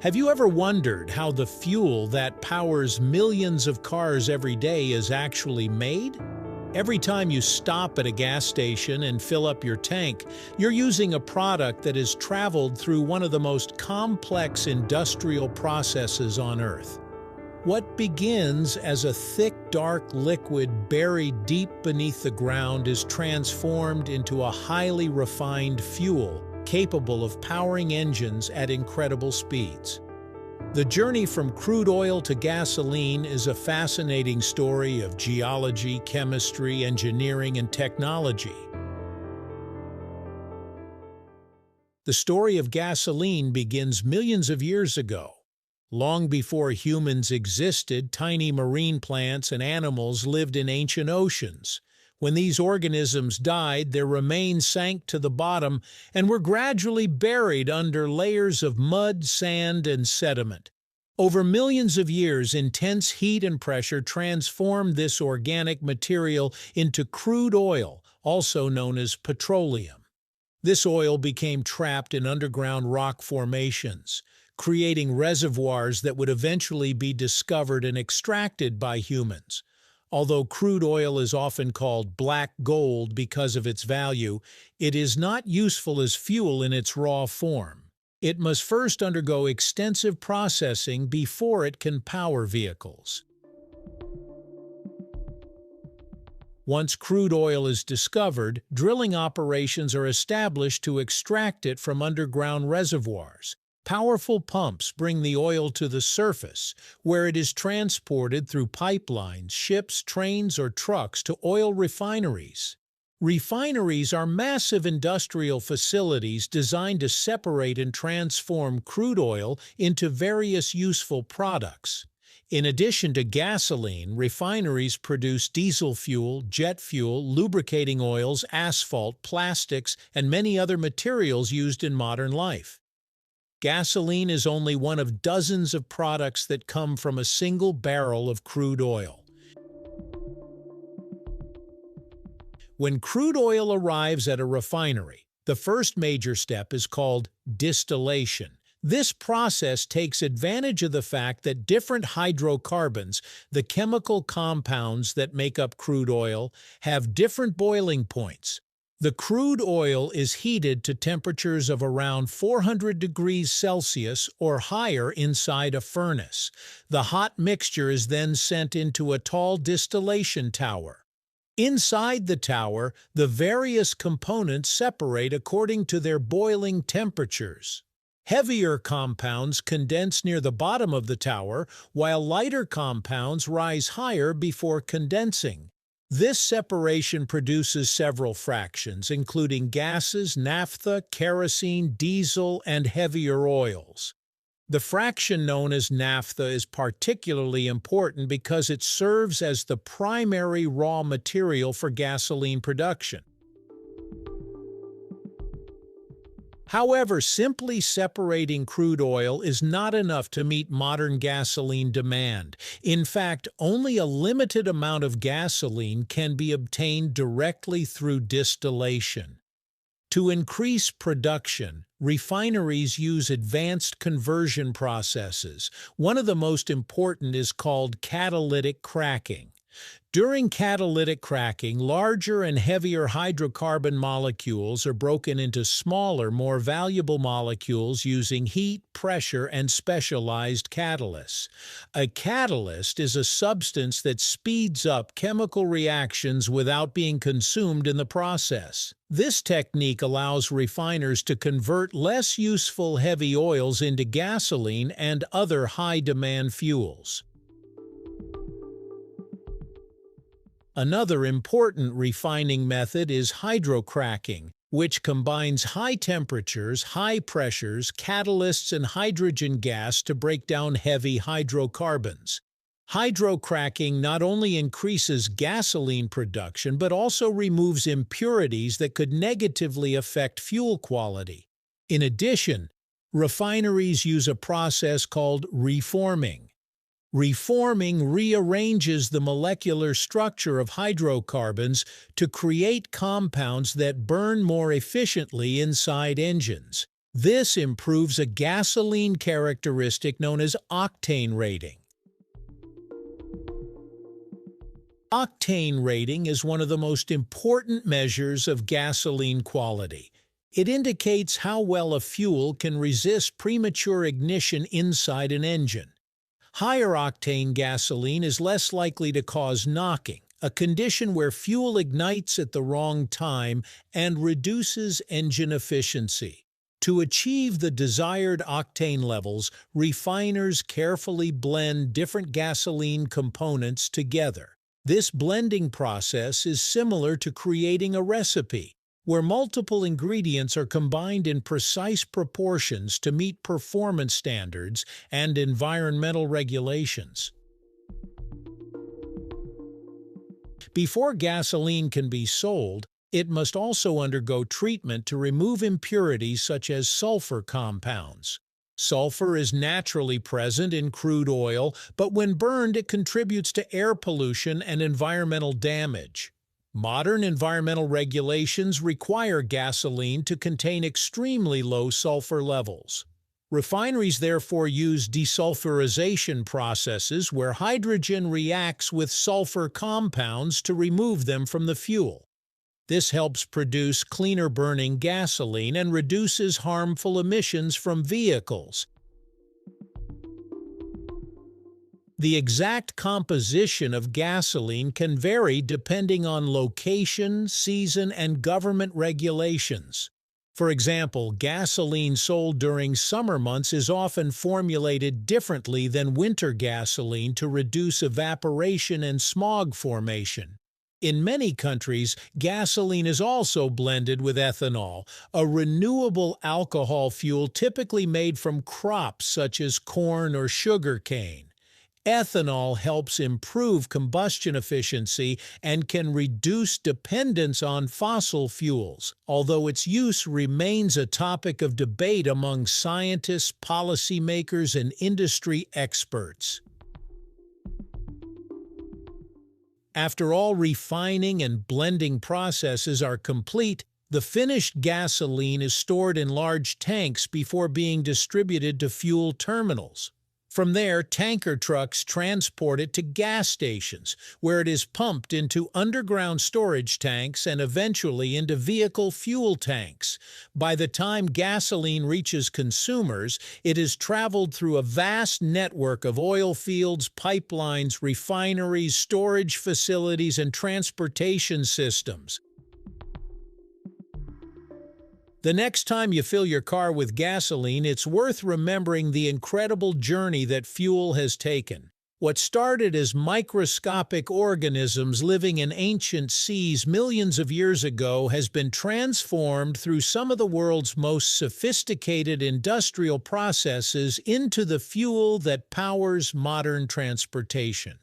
Have you ever wondered how the fuel that powers millions of cars every day is actually made? Every time you stop at a gas station and fill up your tank, you're using a product that has traveled through one of the most complex industrial processes on Earth. What begins as a thick, dark liquid buried deep beneath the ground is transformed into a highly refined fuel capable of powering engines at incredible speeds. The journey from crude oil to gasoline is a fascinating story of geology, chemistry, engineering, and technology. The story of gasoline begins millions of years ago. Long before humans existed, tiny marine plants and animals lived in ancient oceans. When these organisms died, their remains sank to the bottom and were gradually buried under layers of mud, sand, and sediment. Over millions of years, intense heat and pressure transformed this organic material into crude oil, also known as petroleum. This oil became trapped in underground rock formations, creating reservoirs that would eventually be discovered and extracted by humans. Although crude oil is often called black gold because of its value, it is not useful as fuel in its raw form. It must first undergo extensive processing before it can power vehicles. Once crude oil is discovered, drilling operations are established to extract it from underground reservoirs. Powerful pumps bring the oil to the surface, where it is transported through pipelines, ships, trains, or trucks to oil refineries. Refineries are massive industrial facilities designed to separate and transform crude oil into various useful products. In addition to gasoline, refineries produce diesel fuel, jet fuel, lubricating oils, asphalt, plastics, and many other materials used in modern life. Gasoline is only one of dozens of products that come from a single barrel of crude oil. When crude oil arrives at a refinery, the first major step is called distillation. This process takes advantage of the fact that different hydrocarbons, the chemical compounds that make up crude oil, have different boiling points. The crude oil is heated to temperatures of around 400 degrees Celsius or higher inside a furnace. The hot mixture is then sent into a tall distillation tower. Inside the tower, the various components separate according to their boiling temperatures. Heavier compounds condense near the bottom of the tower, while lighter compounds rise higher before condensing. This separation produces several fractions, including gases, naphtha, kerosene, diesel, and heavier oils. The fraction known as naphtha is particularly important because it serves as the primary raw material for gasoline production. However, simply separating crude oil is not enough to meet modern gasoline demand. In fact, only a limited amount of gasoline can be obtained directly through distillation. To increase production, refineries use advanced conversion processes. One of the most important is called catalytic cracking. During catalytic cracking, larger and heavier hydrocarbon molecules are broken into smaller, more valuable molecules using heat, pressure, and specialized catalysts. A catalyst is a substance that speeds up chemical reactions without being consumed in the process. This technique allows refiners to convert less useful heavy oils into gasoline and other high-demand fuels. Another important refining method is hydrocracking, which combines high temperatures, high pressures, catalysts, and hydrogen gas to break down heavy hydrocarbons. Hydrocracking not only increases gasoline production but also removes impurities that could negatively affect fuel quality. In addition, refineries use a process called reforming. Reforming rearranges the molecular structure of hydrocarbons to create compounds that burn more efficiently inside engines. This improves a gasoline characteristic known as octane rating. Octane rating is one of the most important measures of gasoline quality. It indicates how well a fuel can resist premature ignition inside an engine. Higher octane gasoline is less likely to cause knocking, a condition where fuel ignites at the wrong time and reduces engine efficiency. To achieve the desired octane levels, refiners carefully blend different gasoline components together. This blending process is similar to creating a recipe, where multiple ingredients are combined in precise proportions to meet performance standards and environmental regulations. Before gasoline can be sold, it must also undergo treatment to remove impurities such as sulfur compounds. Sulfur is naturally present in crude oil, but when burned it contributes to air pollution and environmental damage. Modern environmental regulations require gasoline to contain extremely low sulfur levels. Refineries therefore use desulfurization processes where hydrogen reacts with sulfur compounds to remove them from the fuel. This helps produce cleaner-burning gasoline and reduces harmful emissions from vehicles. The exact composition of gasoline can vary depending on location, season, and government regulations. For example, gasoline sold during summer months is often formulated differently than winter gasoline to reduce evaporation and smog formation. In many countries, gasoline is also blended with ethanol, a renewable alcohol fuel typically made from crops such as corn or sugarcane. Ethanol helps improve combustion efficiency and can reduce dependence on fossil fuels, although its use remains a topic of debate among scientists, policymakers, and industry experts. After all refining and blending processes are complete, the finished gasoline is stored in large tanks before being distributed to fuel terminals. From there, tanker trucks transport it to gas stations, where it is pumped into underground storage tanks and eventually into vehicle fuel tanks. By the time gasoline reaches consumers, it has traveled through a vast network of oil fields, pipelines, refineries, storage facilities, and transportation systems. The next time you fill your car with gasoline, it's worth remembering the incredible journey that fuel has taken. What started as microscopic organisms living in ancient seas millions of years ago has been transformed through some of the world's most sophisticated industrial processes into the fuel that powers modern transportation.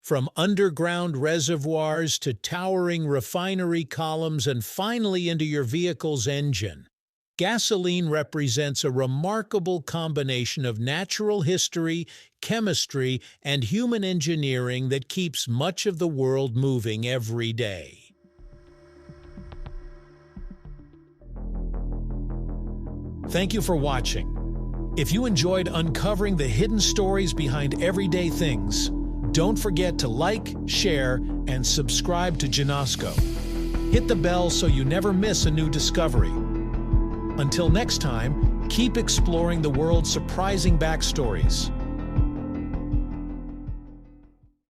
From underground reservoirs to towering refinery columns and finally into your vehicle's engine, gasoline represents a remarkable combination of natural history, chemistry, and human engineering that keeps much of the world moving every day. Thank you for watching. If you enjoyed uncovering the hidden stories behind everyday things, don't forget to like, share, and subscribe to Janosco. Hit the bell so you never miss a new discovery. Until next time, keep exploring the world's surprising backstories.